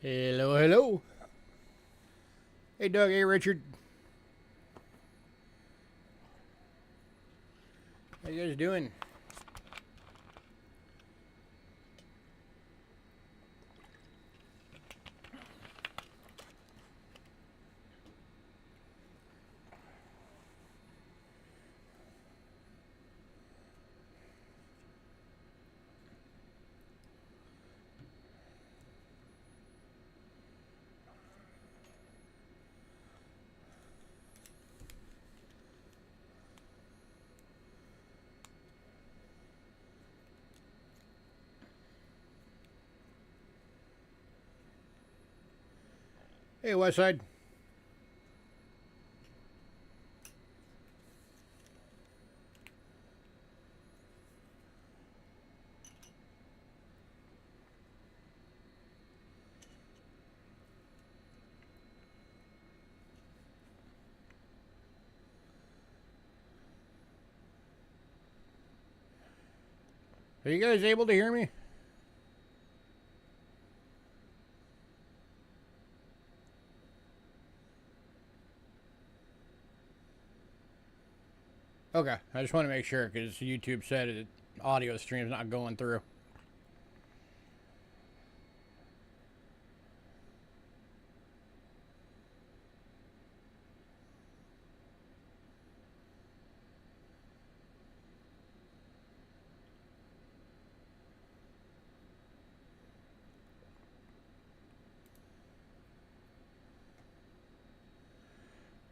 Hello, hello. Hey, Doug. Hey, Richard. How you guys doing? Hey, Westside. Are you guys able to hear me? Okay, I just want to make sure because YouTube said the audio stream's not going through.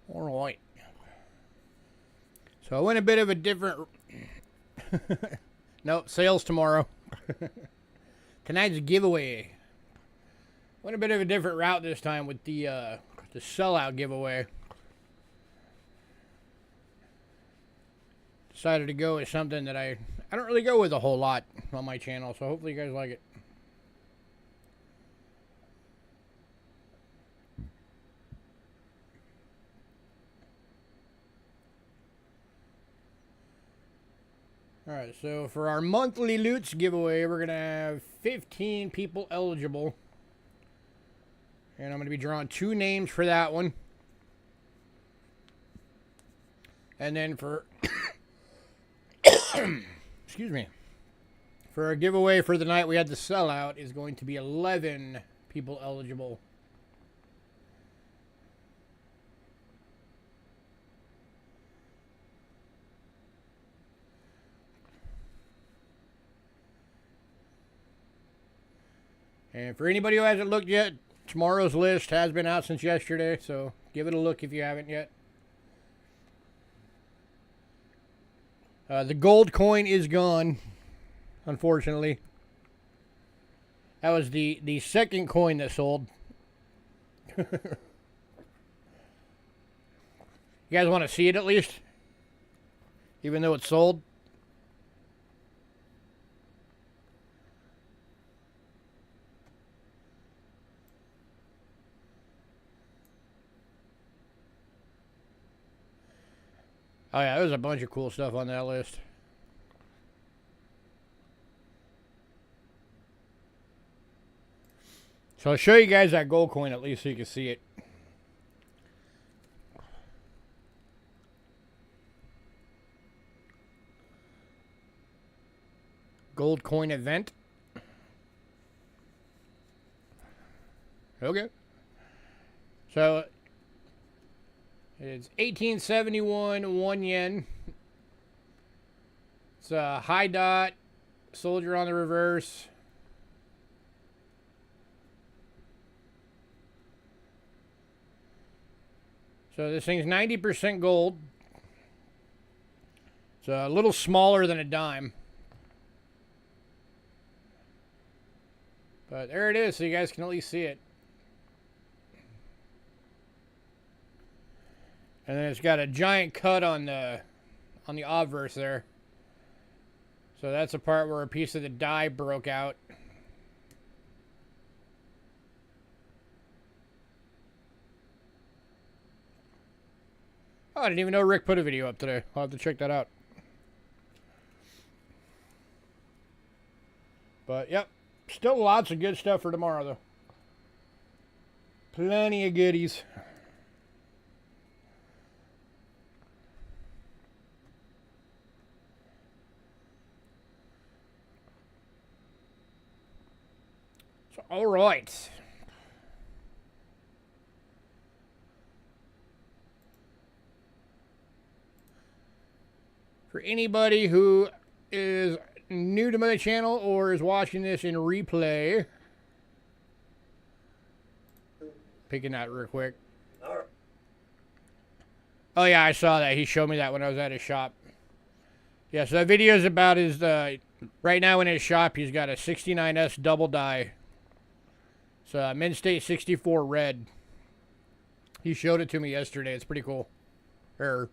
All right. So I went a bit of a different. Nope, sales tomorrow. Tonight's giveaway. Went a bit of a different route this time with the sellout giveaway. Decided to go with something that I don't really go with a whole lot on my channel, so hopefully you guys like it. Alright, so for our monthly loots giveaway, we're going to have 15 people eligible. And I'm going to be drawing 2 names for that one. And then for... excuse me. For our giveaway for the night we had the sellout is going to be 11 people eligible. And for anybody who hasn't looked yet, tomorrow's list has been out since yesterday, so give it a look if you haven't yet. The gold coin is gone, unfortunately. That was the second coin that sold. You guys want to see it at least? Even though it's sold? Oh yeah, there's a bunch of cool stuff on that list. So I'll show you guys that gold coin at least so you can see it. Gold coin event. Okay. So it's 1871, 1 yen. It's a high dot, soldier on the reverse. So this thing's 90% gold. It's a little smaller than a dime. But there it is, so you guys can at least see it. And then it's got a giant cut on the obverse there. So that's a part where a piece of the die broke out. Oh, I didn't even know Rick put a video up today. I'll have to check that out. But, yep. Still lots of good stuff for tomorrow, though. Plenty of goodies. So, all right. For anybody who is new to my channel or is watching this in replay, picking that real quick. Oh yeah, I saw that. He showed me that when I was at his shop. Yeah, so that video is about his, right now in his shop, he's got a 69S double die. So Mint State 64 red. He showed it to me yesterday. It's pretty cool. Or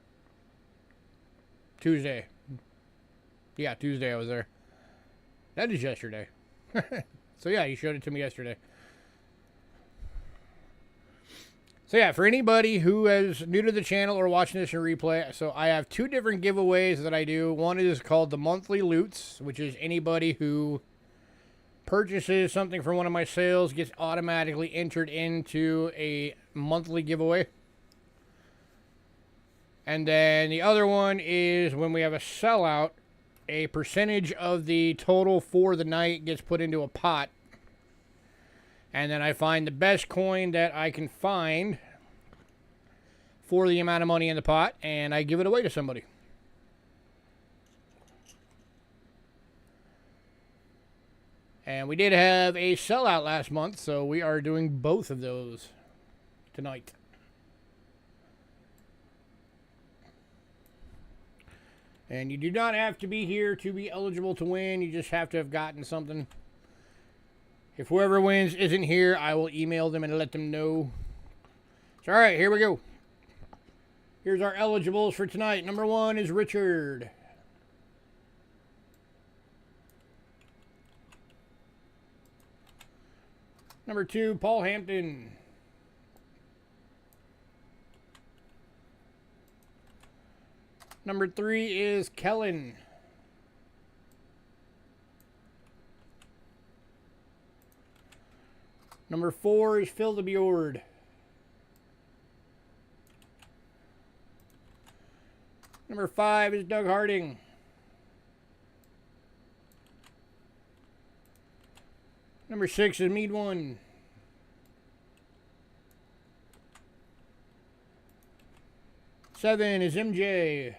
Tuesday. Yeah, Tuesday I was there. That is yesterday. So yeah, he showed it to me yesterday. So yeah, for anybody who is new to the channel or watching this in replay, so I have two different giveaways that I do. One is called the Monthly Loots, which is anybody who purchases something from one of my sales gets automatically entered into a monthly giveaway. And then the other one is when we have a sellout, a percentage of the total for the night gets put into a pot. And then I find the best coin that I can find for the amount of money in the pot, and I give it away to somebody. And we did have a sellout last month, so we are doing both of those tonight. And you do not have to be here to be eligible to win. You just have to have gotten something. If whoever wins isn't here, I will email them and let them know. So, all right, here we go. Here's our eligibles for tonight. Number 1 is Richard. Number 2, Paul Hampton. Number 3 is Kellen. Number 4 is Phil the Bjord. Number 5 is Doug Harding. Number 6 is Mead One. Seven is MJ.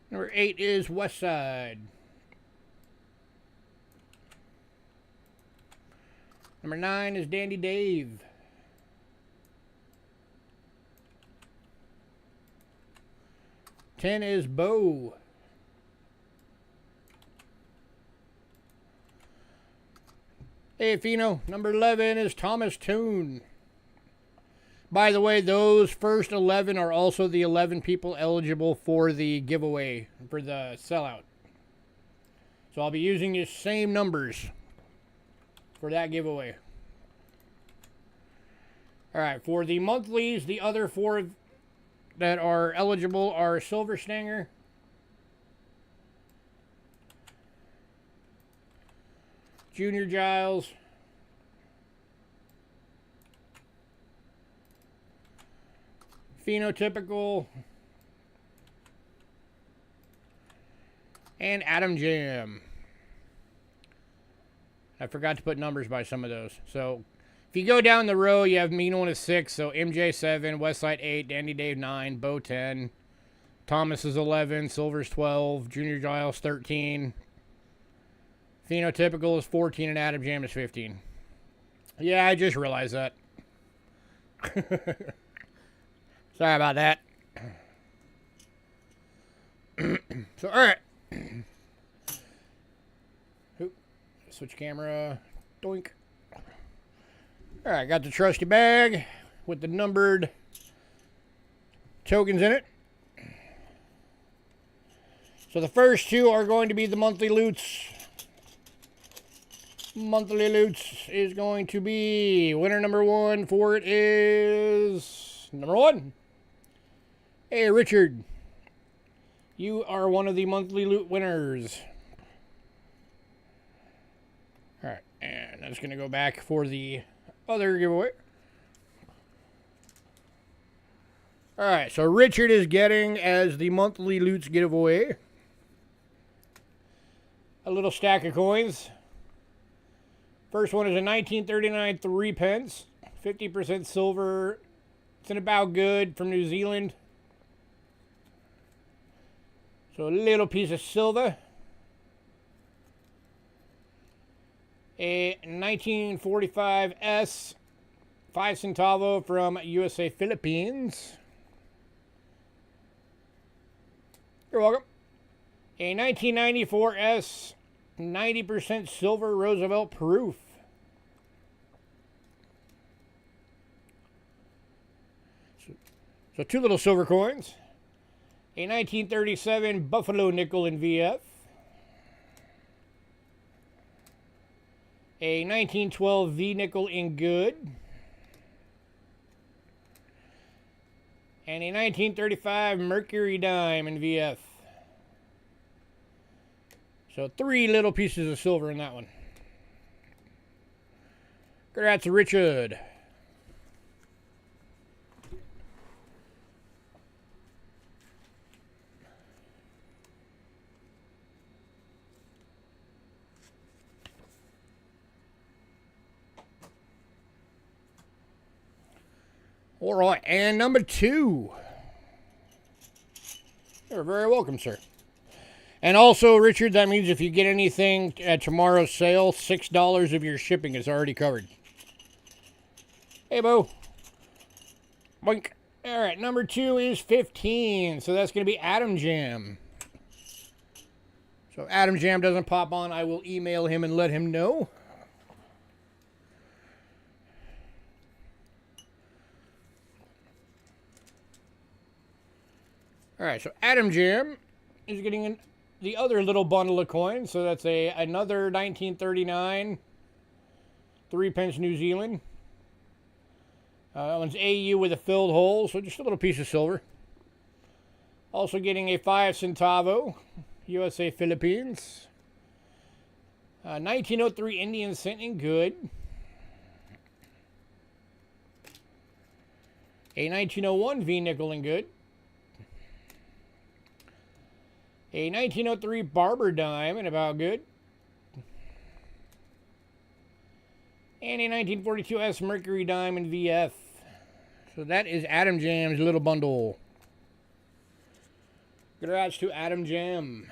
Number 8 is Westside. Number 9 is Dandy Dave. Ten is Bo. Hey, Fino. Number 11 is Thomas Toon. By the way, those first 11 are also the 11 people eligible for the giveaway, for the sellout. So I'll be using the same numbers for that giveaway. Alright, for the monthlies, the other 4 that are eligible are Silver Stanger, Junior Giles, Phenotypical, and Adam Jam. I forgot to put numbers by some of those. So if you go down the row, you have Mean One is 6, so MJ 7, Westside 8, Dandy Dave 9, Bo 10, Thomas is 11, Silver's 12, Junior Giles 13, Phenotypical is 14, and Adam Jam is 15. Yeah, I just realized that. Sorry about that. So, alright. Switch camera. Doink. Alright, got the trusty bag with the numbered tokens in it. So the first 2 are going to be the monthly loots. Monthly loots is going to be winner number 1 for it is number 1. Hey, Richard. You are one of the monthly loot winners. Alright, and That's going to go back for the other giveaway. All right, so Richard is getting, as the Monthly Loots giveaway, a little stack of coins. First one is a 1939 3 pence, 50% silver. It's an about good from New Zealand. So a little piece of silver. A 1945 S 5 centavo from USA Philippines. You're welcome. A 1994 S 90% silver Roosevelt proof. So 2 little silver coins. A 1937 Buffalo nickel in VF. A 1912 V nickel in good. And a 1935 Mercury dime in VF. So 3 little pieces of silver in that one. Congrats, Richard. All right, and number 2. You're very welcome, sir. And also, Richard, that means if you get anything at tomorrow's sale, $6 of your shipping is already covered. Hey, Bo. Boink. All right, number 2 is 15, so that's going to be Adam Jam. So if Adam Jam doesn't pop on, I will email him and let him know. All right, so Adam Jam is getting the other little bundle of coins. So that's another 1939 3 pence New Zealand. That one's AU with a filled hole, so just a little piece of silver. Also getting a 5 centavo USA Philippines. 1903 Indian cent in good. A 1901 V nickel in good. A 1903 Barber dime in about good. And a 1942 S Mercury dime in VF. So that is Adam Jam's little bundle. Congrats to Adam Jam.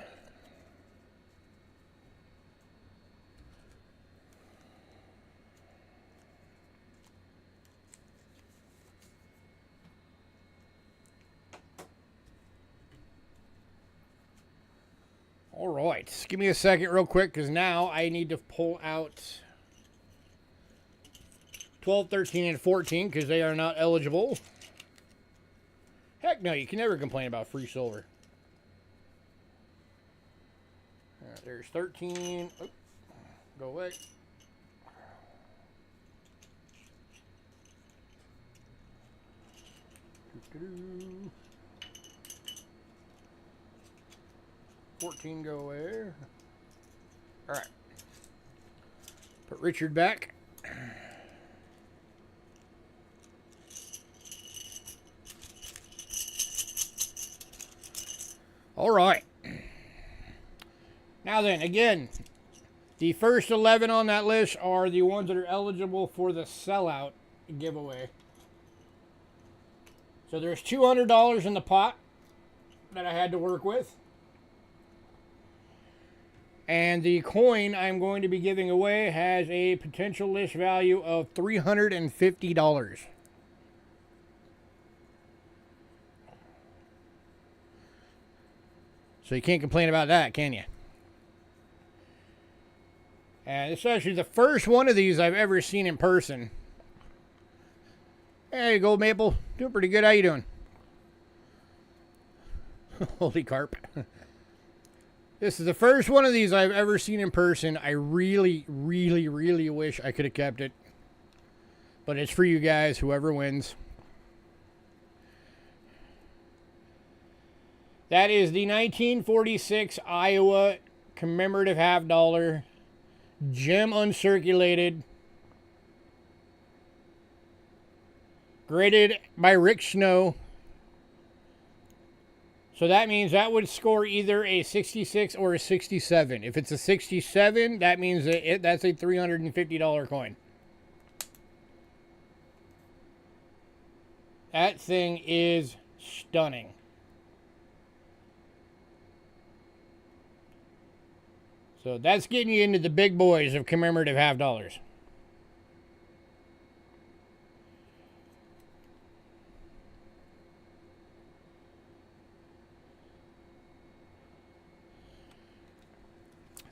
All right, just give me a second real quick, because now I need to pull out 12, 13, and 14, because they are not eligible. Heck no, you can never complain about free silver. All right, there's 13. Oh, go away. Doo-doo-doo. 14 go away. All right. Put Richard back. All right. Now then, again, the first 11 on that list are the ones that are eligible for the sellout giveaway. So there's $200 in the pot that I had to work with. And the coin I'm going to be giving away has a potential list value of $350. So you can't complain about that, can you? And it's actually the first one of these I've ever seen in person. Hey, Gold Maple. Doing pretty good. How you doing? Holy carp. This is the first one of these I've ever seen in person. I really, really, really wish I could have kept it. But it's for you guys, whoever wins. That is the 1946 Iowa commemorative half dollar, gem uncirculated, Graded by Rick Snow. So that means that would score either a 66 or a 67. If it's a 67, that means that's a $350 coin. That thing is stunning. So that's getting you into the big boys of commemorative half dollars.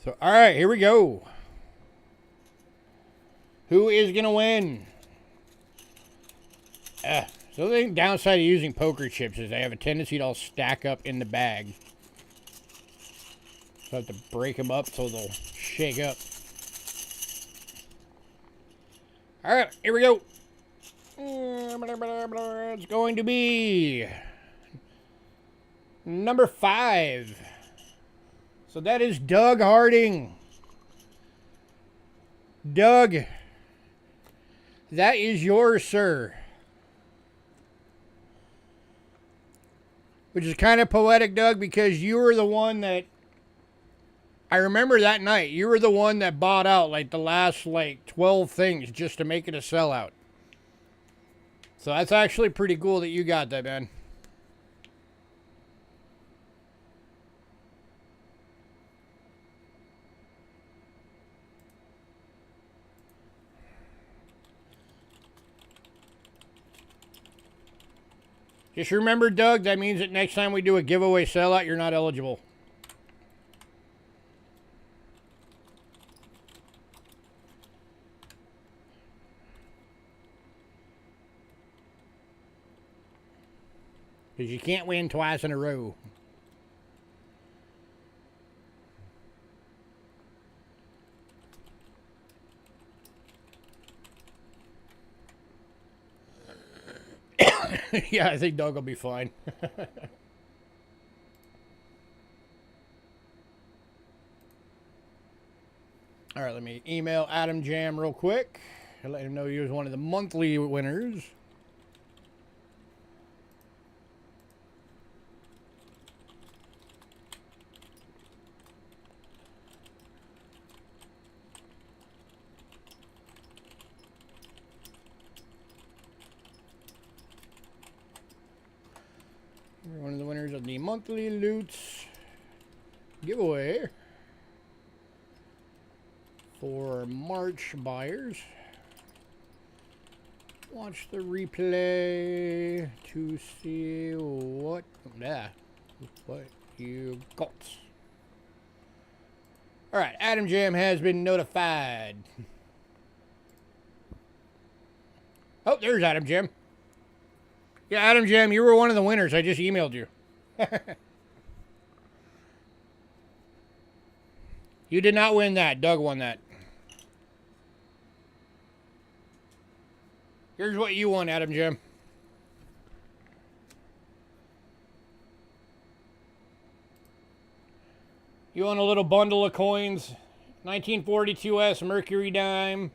So, all right, here we go. Who is going to win? So the downside of using poker chips is they have a tendency to all stack up in the bag. So I have to break them up so they'll shake up. All right, here we go. It's going to be number 5. So that is Doug Harding. Doug, that is yours, sir. Which is kind of poetic, Doug, because you were the one that, I remember that night, you were the one that bought out like the last 12 things just to make it a sellout. So that's actually pretty cool that you got that, man. Just remember, Doug, that means that next time we do a giveaway sellout, you're not eligible. Because you can't win twice in a row. Yeah, I think Doug will be fine. All right, let me email Adam Jam real quick and let him know he was one of the monthly winners. You're one of the winners of the Montly Loots giveaway for March buyers. Watch the replay to see what you got. All right, Adam Jam has been notified. Oh, there's Adam Jam. Yeah, Adam Jam, you were one of the winners. I just emailed you. You did not win that. Doug won that. Here's what you won, Adam Jam. You won a little bundle of coins. 1942S Mercury Dime.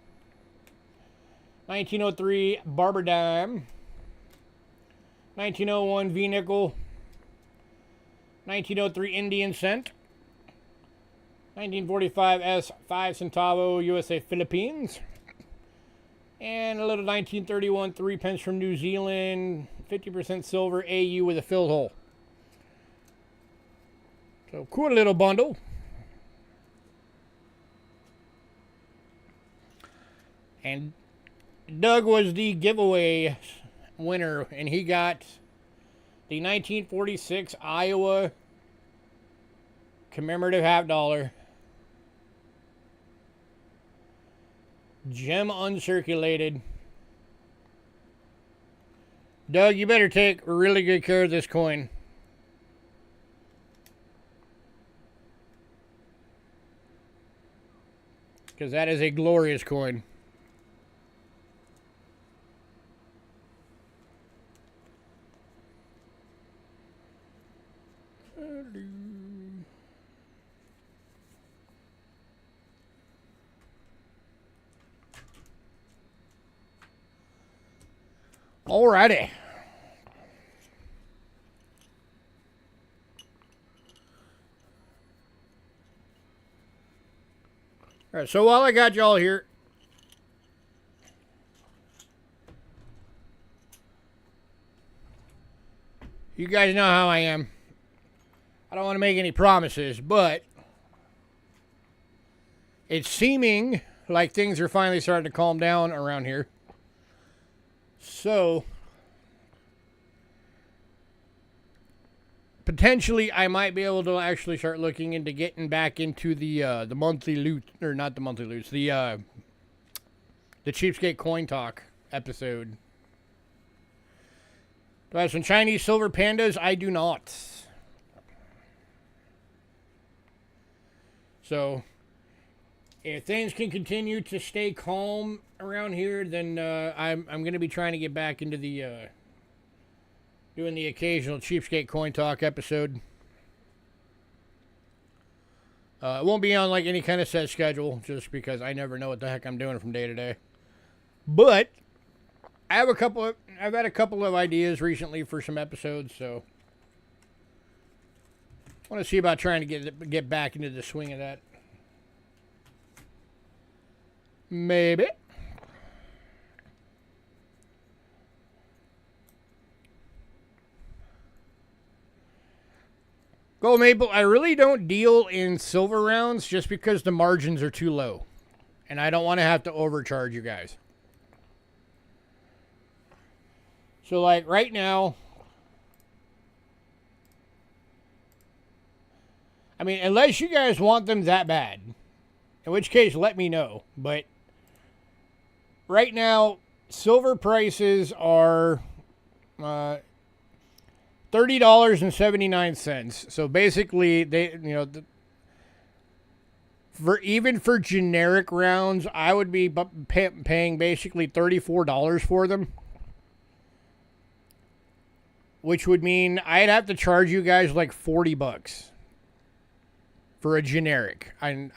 1903 Barber Dime. 1901 V-Nickel. 1903 Indian Cent. 1945 S 5 Centavo USA Philippines. And a little 1931 3 pence from New Zealand. 50% silver AU with a filled hole. So cool little bundle. And Doug was the giveaway winner, and he got the 1946 Iowa commemorative half dollar, gem uncirculated. Doug, you better take really good care of this coin. Because that is a glorious coin. Alrighty. Alright, so while I got y'all here, you guys know how I am. I don't want to make any promises, but it's seeming like things are finally starting to calm down around here. So, potentially, I might be able to actually start looking into getting back into the monthly loot, or not the monthly loots, the Cheapskate Coin Talk episode. Do I have some Chinese silver pandas? I do not. So, if things can continue to stay calm around here, then I'm going to be trying to get back into the doing the occasional Cheapskate Coin Talk episode. It won't be on like any kind of set schedule, just because I never know what the heck I'm doing from day to day. But I've had a couple of ideas recently for some episodes, so I want to see about trying to get back into the swing of that. Maybe. Gold Maple, I really don't deal in silver rounds just because the margins are too low. And I don't want to have to overcharge you guys. So like right now, I mean, unless you guys want them that bad, in which case let me know. But right now, silver prices are $30.79. So basically, for generic rounds, I would be paying basically $34 for them, which would mean I'd have to charge you guys like $40 for a generic. I'm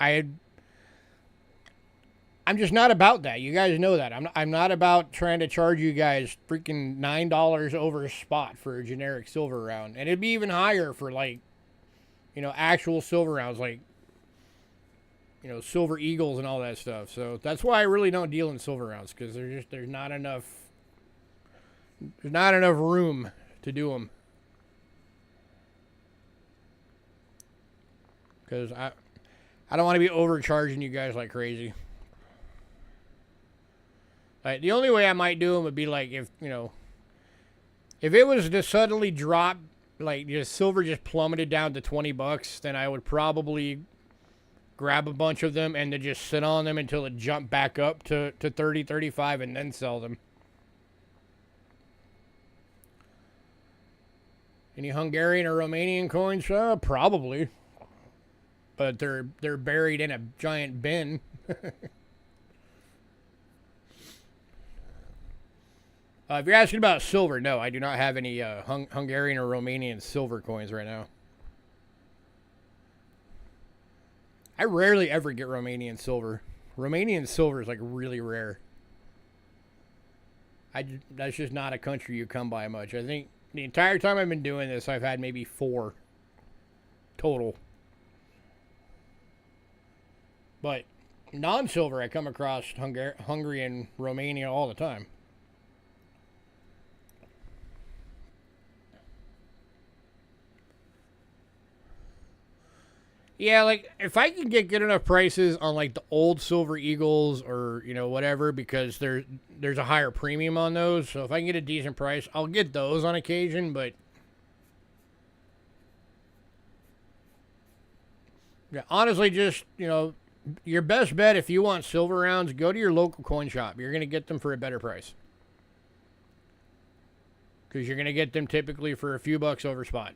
just not about that. You guys know that. I'm not about trying to charge you guys freaking $9 over a spot for a generic silver round. And it'd be even higher for like, actual silver rounds, like, silver eagles and all that stuff. So that's why I really don't deal in silver rounds, because there's not enough room to do them. Because I don't want to be overcharging you guys like crazy. Like, the only way I might do them would be like if it was to suddenly drop, like just silver just plummeted down to $20, then I would probably grab a bunch of them and then just sit on them until it jumped back up to 30, 35 and then sell them. Any Hungarian or Romanian coins? Probably. But they're buried in a giant bin. If you're asking about silver, no, I do not have any Hungarian or Romanian silver coins right now. I rarely ever get Romanian silver. Romanian silver is like really rare. That's just not a country you come by much. I think the entire time I've been doing this, I've had maybe 4 total. But non-silver, I come across Hungary and Romania all the time. Yeah, like, if I can get good enough prices on, like, the old Silver Eagles or, whatever, because there's a higher premium on those. So if I can get a decent price, I'll get those on occasion, but yeah, honestly, just, your best bet if you want silver rounds, go to your local coin shop. You're going to get them for a better price. Because you're going to get them typically for a few bucks over spot.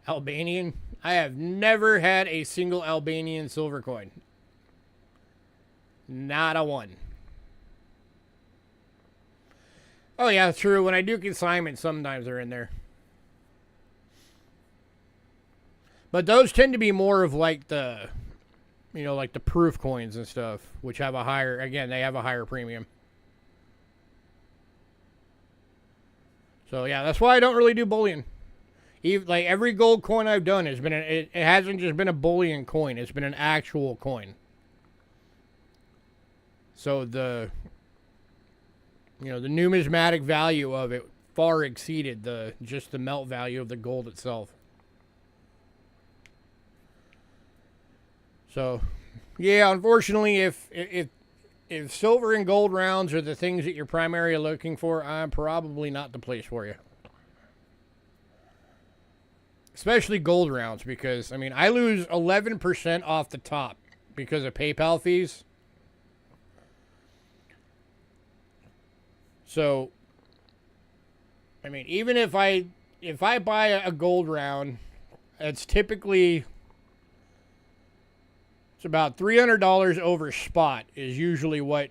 Albanian? I have never had a single Albanian silver coin. Not a one. Oh yeah, true. When I do consignment, sometimes they're in there. But those tend to be more of like the, you know, like the proof coins and stuff, which have a higher, again, they have a higher premium. So yeah, that's why I don't really do bullion. Even, like every gold coin I've done has been, it hasn't just been a bullion coin. It's been an actual coin. So the, you know, the numismatic value of it far exceeded just the melt value of the gold itself. So, yeah, unfortunately, if silver and gold rounds are the things that you're primarily looking for, I'm probably not the place for you. Especially gold rounds, because, I mean, I lose 11% off the top because of PayPal fees. So, I mean, even if I buy a gold round, it's typically, it's about $300 over spot is usually what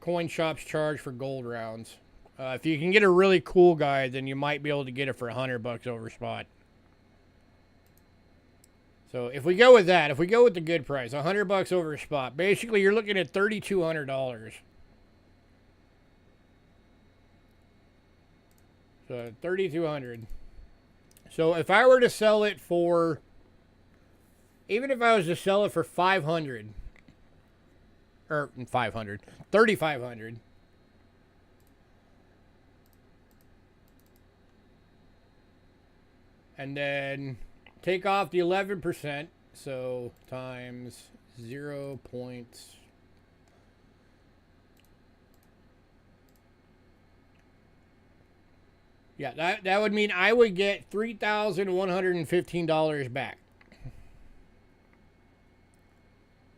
coin shops charge for gold rounds. If you can get a really cool guy, then you might be able to get it for $100 over spot. So if we go with that, if we go with the good price, $100 over spot, basically you're looking at $3,200. So $3,200. So if I were to sell it for, even if I was to sell it for $500, or $3,500, and then take off the 11%, so times 0. Yeah, that would mean I would get $3,115 back.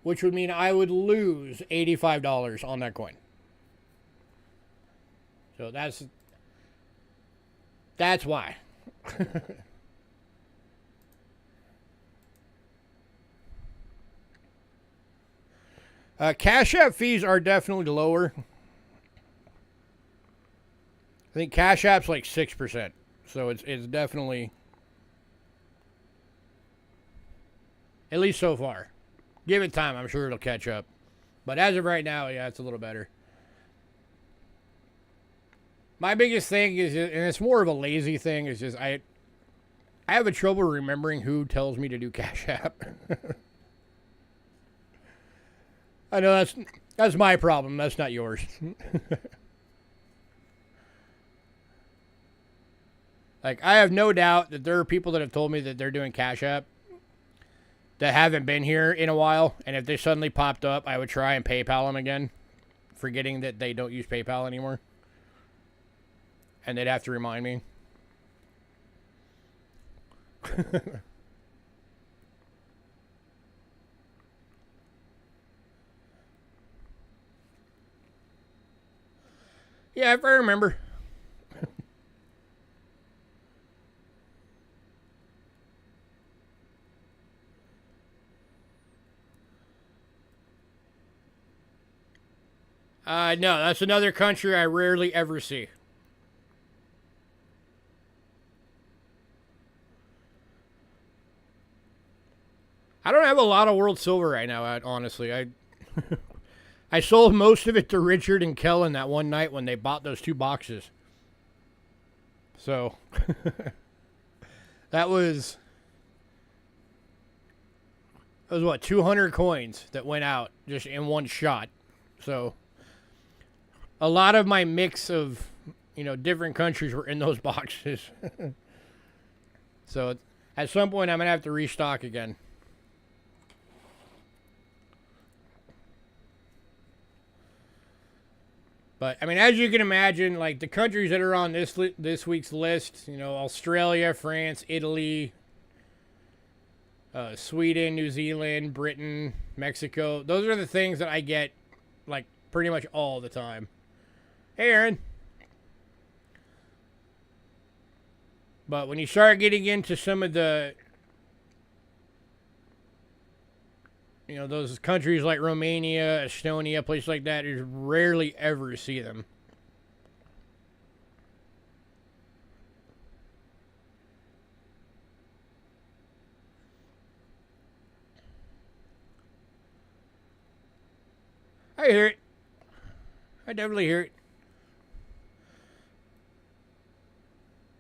Which would mean I would lose $85 on that coin. So that's why. Cash App fees are definitely lower. I think Cash App's like 6%. So it's definitely, at least so far. Give it time, I'm sure it'll catch up. But as of right now, yeah, it's a little better. My biggest thing is, and it's more of a lazy thing, is just I have a trouble remembering who tells me to do Cash App. I know that's my problem. That's not yours. Like, I have no doubt that there are people that have told me that they're doing Cash App that haven't been here in a while, and if they suddenly popped up, I would try and PayPal them again, forgetting that they don't use PayPal anymore. And they'd have to remind me. Yeah, if I remember. No, that's another country I rarely ever see. I don't have a lot of world silver right now, honestly. I sold most of it to Richard and Kellen that one night when they bought those 2 boxes. So, that was what, 200 coins that went out just in one shot. So, a lot of my mix of, you know, different countries were in those boxes. So, at some point, I'm going to have to restock again. But, I mean, as you can imagine, like, the countries that are on this week's list, you know, Australia, France, Italy, Sweden, New Zealand, Britain, Mexico. Those are the things that I get, like, pretty much all the time. Hey, Aaron. But when you start getting into some of the, you know, those countries like Romania, Estonia, places like that, you rarely ever see them. I hear it. I definitely hear it.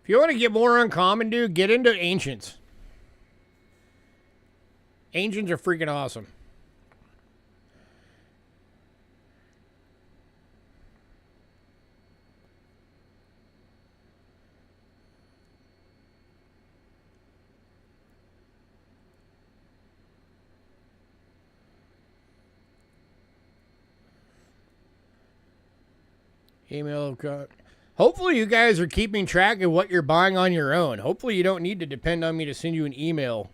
If you want to get more uncommon, dude, get into Ancients. Ancients are freaking awesome. Email. Hopefully you guys are keeping track of what you're buying on your own. Hopefully you don't need to depend on me to send you an email.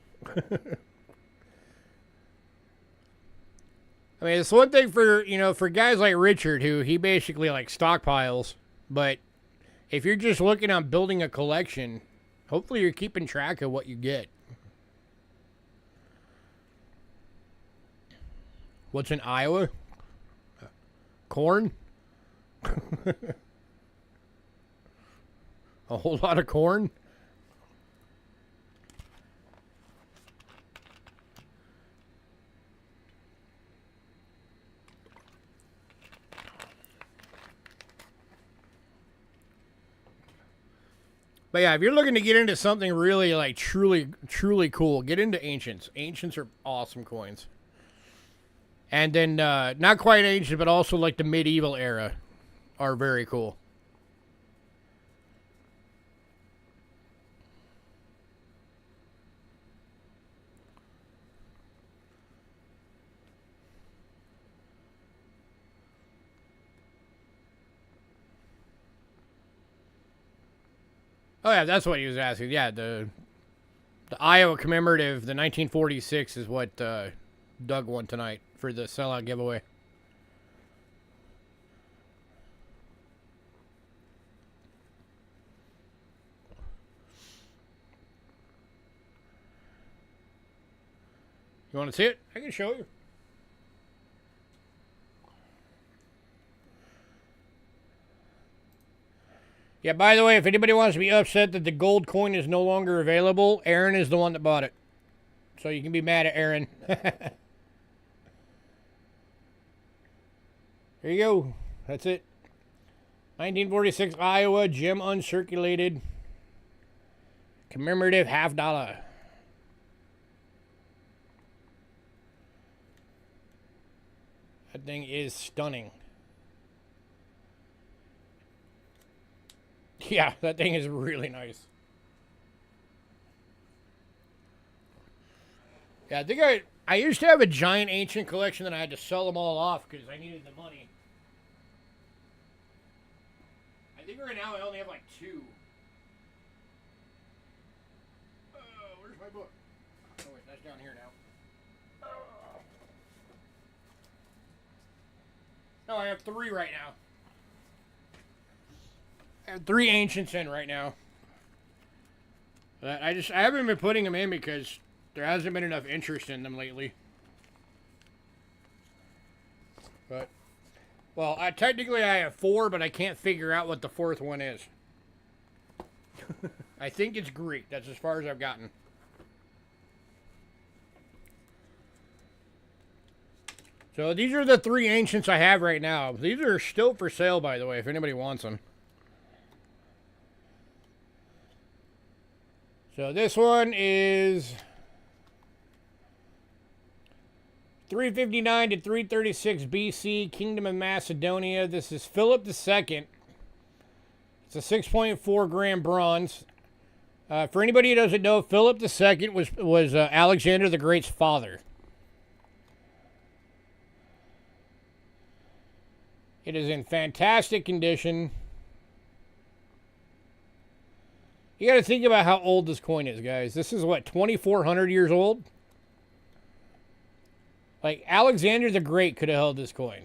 I mean, it's one thing for, you know, for guys like Richard, who he basically like stockpiles. But if you're just looking on building a collection, hopefully you're keeping track of what you get. What's in Iowa? Corn? A whole lot of corn? But yeah, if you're looking to get into something really like truly cool, get into Ancients. Ancients are awesome coins. And then not quite ancient, but also like the medieval era are very cool. Oh yeah, that's what he was asking. Yeah, the Iowa commemorative, the 1946 is what Doug won tonight for the sellout giveaway. You want to see it? I can show you. Yeah, by the way, if anybody wants to be upset that the gold coin is no longer available, Aaron is the one that bought it. So you can be mad at Aaron. There you go. That's it. 1946 Iowa, gem uncirculated. Commemorative $50. That thing is stunning. Yeah, that thing is really nice. Yeah, I think I used to have a giant ancient collection that I had to sell them all off because I needed the money. I think right now I only have like 2. Where's my book? Oh wait, that's down here now. No, I have 3 right now. I have 3 ancients in right now. I haven't been putting them in because there hasn't been enough interest in them lately. But, well, technically I have 4, but I can't figure out what the 4th one is. I think it's Greek. That's as far as I've gotten. So these are the 3 ancients I have right now. These are still for sale, by the way, if anybody wants them. So this one is 359 to 336 BC, Kingdom of Macedonia. This is Philip II. It's a 6.4 gram bronze. For anybody who doesn't know, Philip II was Alexander the Great's father. It is in fantastic condition. You got to think about how old this coin is, guys. This is what, 2,400 years old? Like, Alexander the Great could have held this coin.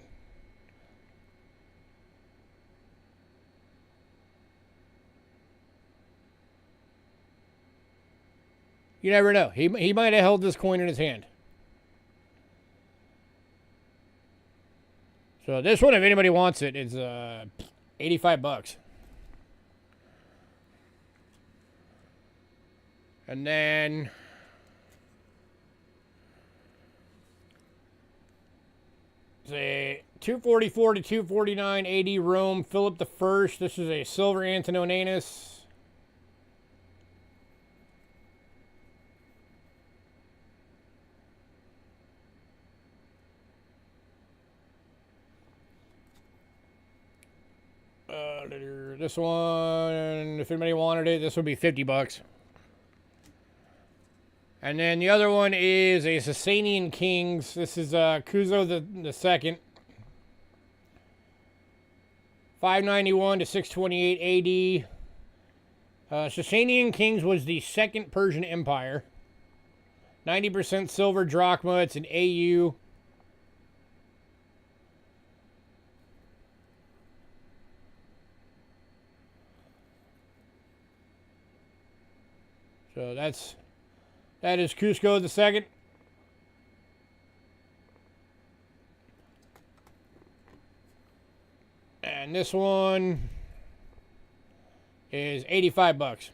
You never know. He might have held this coin in his hand. So this one, if anybody wants it, is $85. And then the 244 to 249 AD Rome, Philip the First. This is a silver Antoninus. This one, if anybody wanted it, this would be $50. And then the other one is a Sasanian Kings. This is Kuzo the Second. 591 to 628 AD. Sasanian Kings was the Second Persian Empire. 90% silver drachma. It's an AU. So that is Cusco the Second. And this one is $85.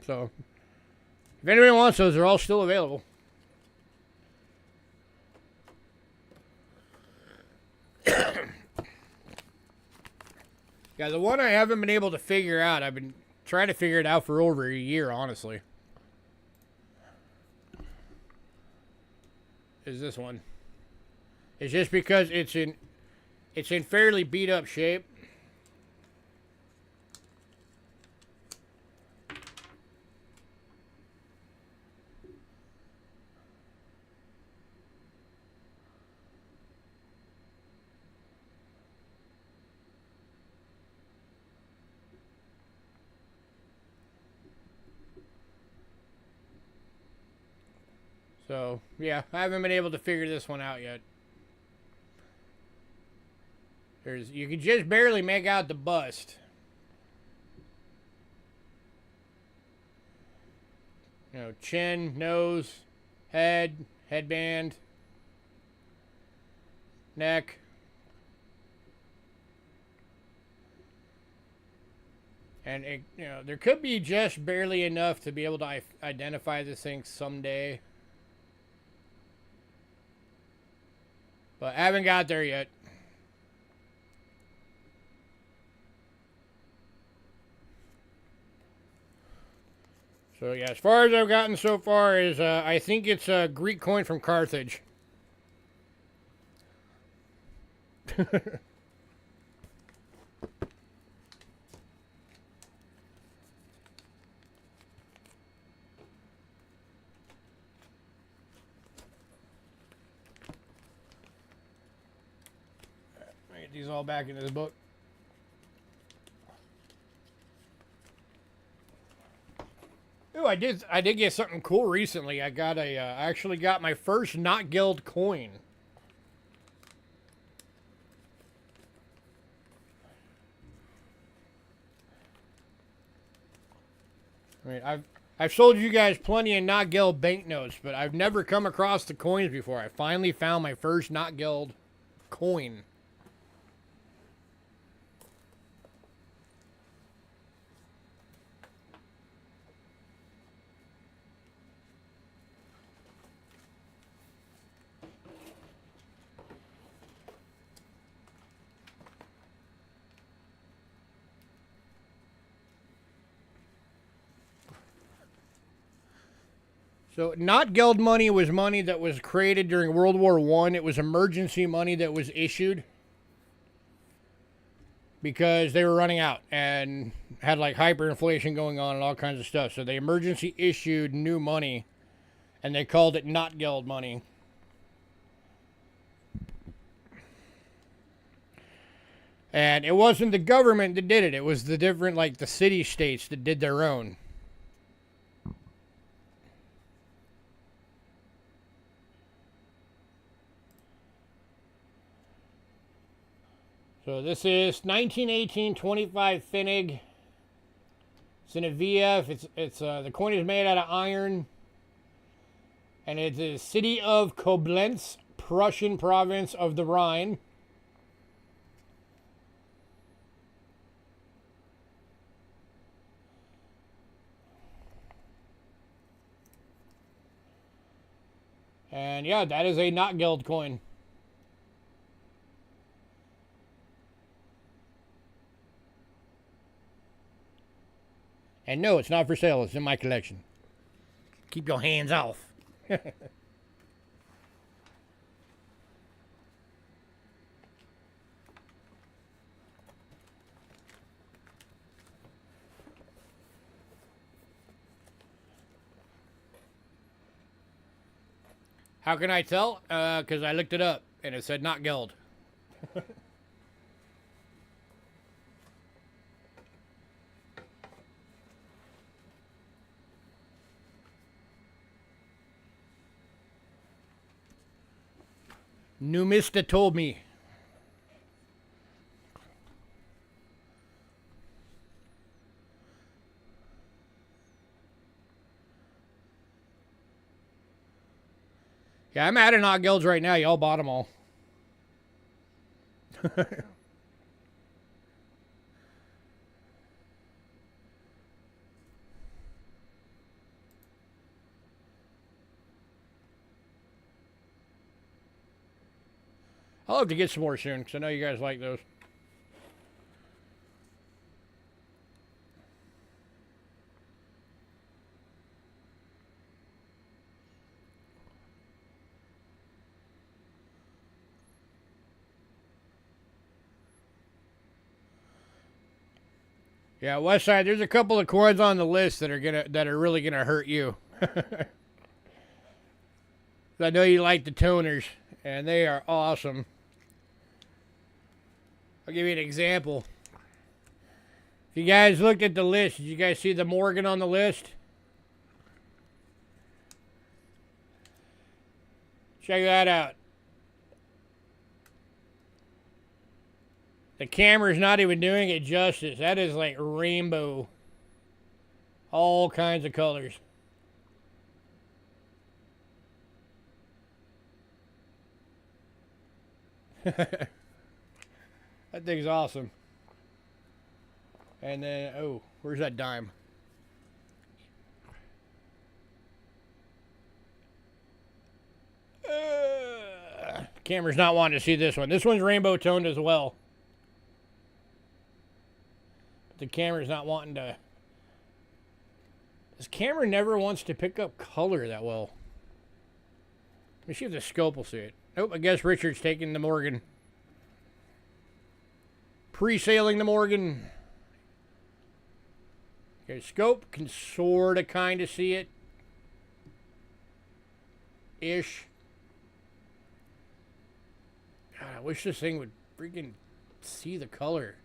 So if anybody wants those, they're all still available. Yeah, the one I haven't been able to figure out, I've been trying to figure it out for over a year, honestly, is this one. It's just because it's in fairly beat up shape. So, yeah, I haven't been able to figure this one out yet. You can just barely make out the bust. You know, chin, nose, head, headband, neck. And, there could be just barely enough to be able to identify this thing someday. But I haven't got there yet. So yeah, as far as I've gotten so far is, I think it's a Greek coin from Carthage. Get these all back into this book. Ooh, I did get something cool recently. I actually got my first not guild coin. I mean, I've sold you guys plenty of not guild banknotes, but I've never come across the coins before. I finally found my first not guild coin. So, not guild money was money that was created during World War I. It was emergency money that was issued because they were running out and had like hyperinflation going on and all kinds of stuff. So, they emergency issued new money and they called it not guild money. And it wasn't the government that did it. It was the different, like the city states that did their own. So this is 1918 25 Pfennig. It's in a VF. It's the coin is made out of iron, and it's the city of Koblenz, Prussian province of the Rhine. And yeah, that is a not guild coin. And no, it's not for sale. It's in my collection. Keep your hands off. How can I tell? Because I looked it up and it said not geld. Numista told me. Yeah, I'm out of not gelds right now. Y'all bought them all. I'll have to get some more soon because I know you guys like those. Yeah, Westside, there's a couple of coins on the list that are really gonna hurt you. I know you like the toners, and they are awesome. I'll give you an example. If you guys looked at the list, did you guys see the Morgan on the list? Check that out. The camera's not even doing it justice. That is like rainbow. All kinds of colors. That thing's awesome. And then, oh, where's that dime? Camera's not wanting to see this one. This one's rainbow toned as well. But the camera's not wanting to. This camera never wants to pick up color that well. Let me see if the scope will see it. Nope, I guess Richard's taking the Morgan. Pre-sailing the Morgan. Okay, scope can sort of kind of see it. Ish. God, I wish this thing would freaking see the color.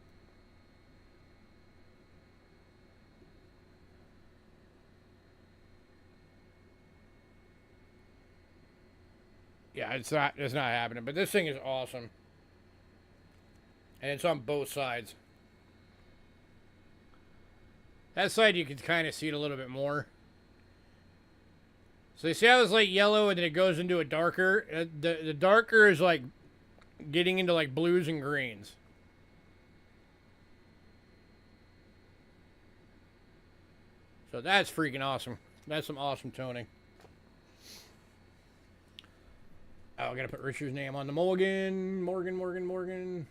Yeah, it's not happening, but this thing is awesome. And it's on both sides. That side you can kind of see it a little bit more. So you see how it's like yellow and then it goes into a darker? The darker is like getting into like blues and greens. So that's freaking awesome. That's some awesome toning. Oh, I gotta put Richard's name on the mulligan. Morgan.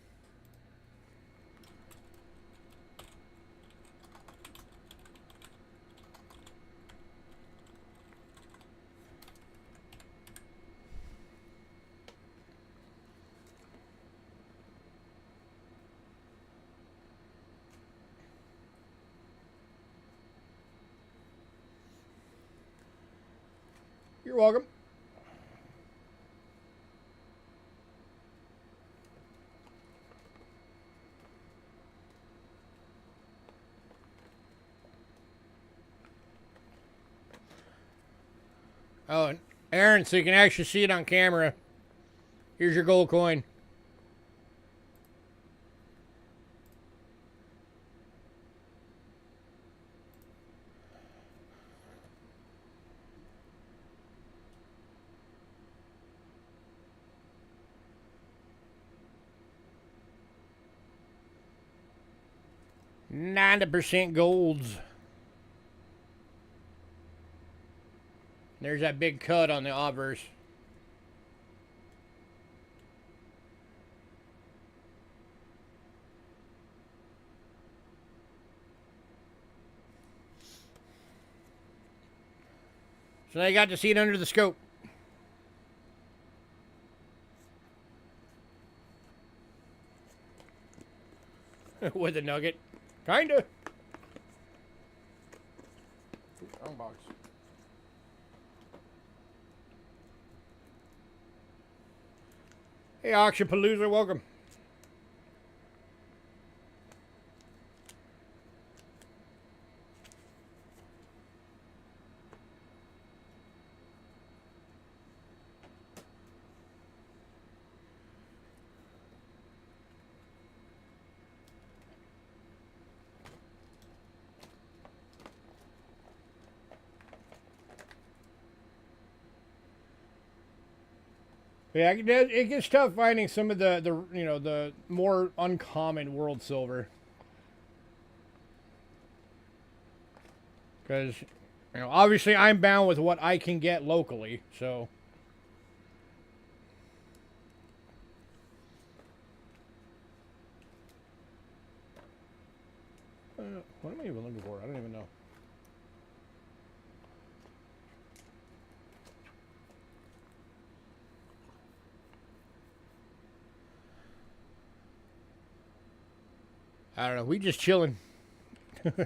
You're welcome. Oh, Aaron, so you can actually see it on camera. Here's your gold coin. %90 golds. There's that big cut on the obverse. So I got to see it under the scope. With a nugget. Kinda. Wrong box. Hey, Auction Palooza, welcome. Yeah, it gets tough finding some of the you know, the more uncommon world silver. Because, you know, obviously I'm bound with what I can get locally, so. What am I even looking for? I don't even know. I don't know. We just chilling. Yeah,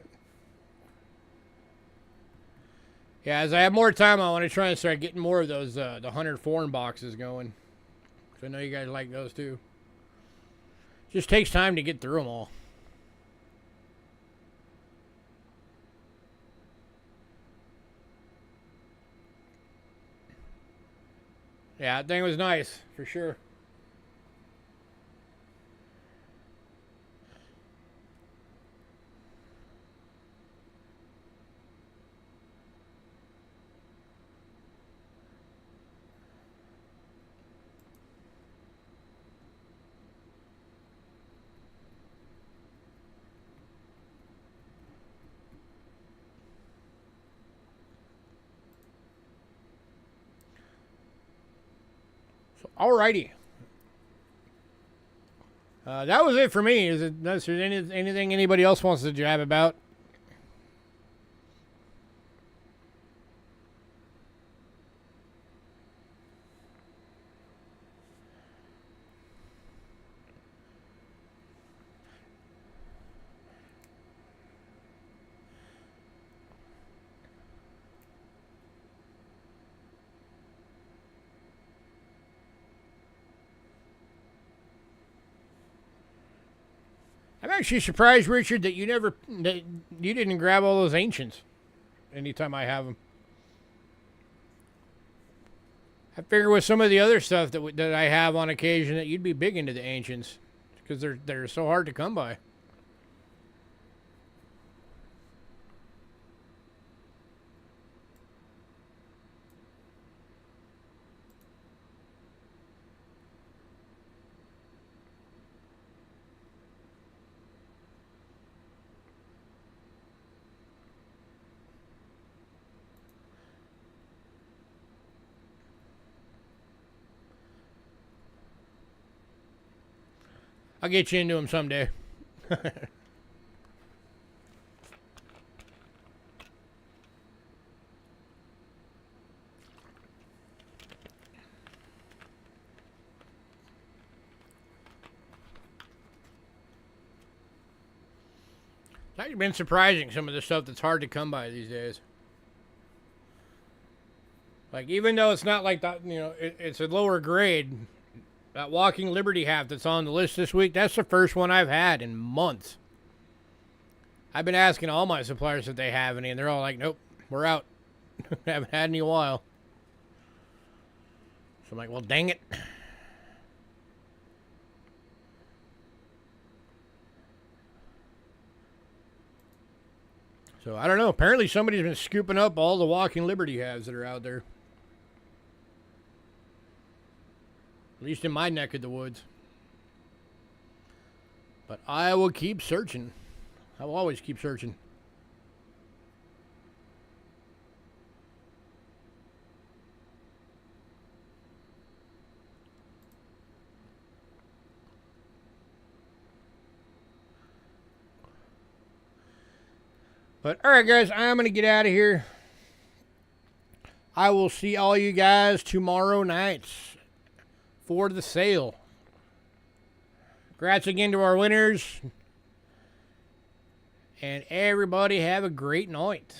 as I have more time, I want to try and start getting more of those the 100 foreign boxes going. Because I know you guys like those too. Just takes time to get through them all. Yeah, that thing was nice, for sure. So, alrighty. That was it for me. Is there anything anybody else wants to jab about? I'm actually surprised, Richard, that you didn't grab all those ancients. Anytime I have them, I figure with some of the other stuff that I have on occasion that you'd be big into the ancients because they're so hard to come by. I'll get you into them someday. It's actually been surprising, some of the stuff that's hard to come by these days. Like, even though it's not like that, you know, it's a lower grade. That Walking Liberty hat that's on the list this week, that's the first one I've had in months. I've been asking all my suppliers if they have any, and they're all like, nope, we're out. Haven't had any in a while. So I'm like, well, dang it. So I don't know. Apparently somebody's been scooping up all the Walking Liberty hats that are out there. At least in my neck of the woods. But I will keep searching. I will always keep searching. But, alright guys, I'm going to get out of here. I will see all you guys tomorrow night for the sale. Congrats again to our winners. And everybody have a great night.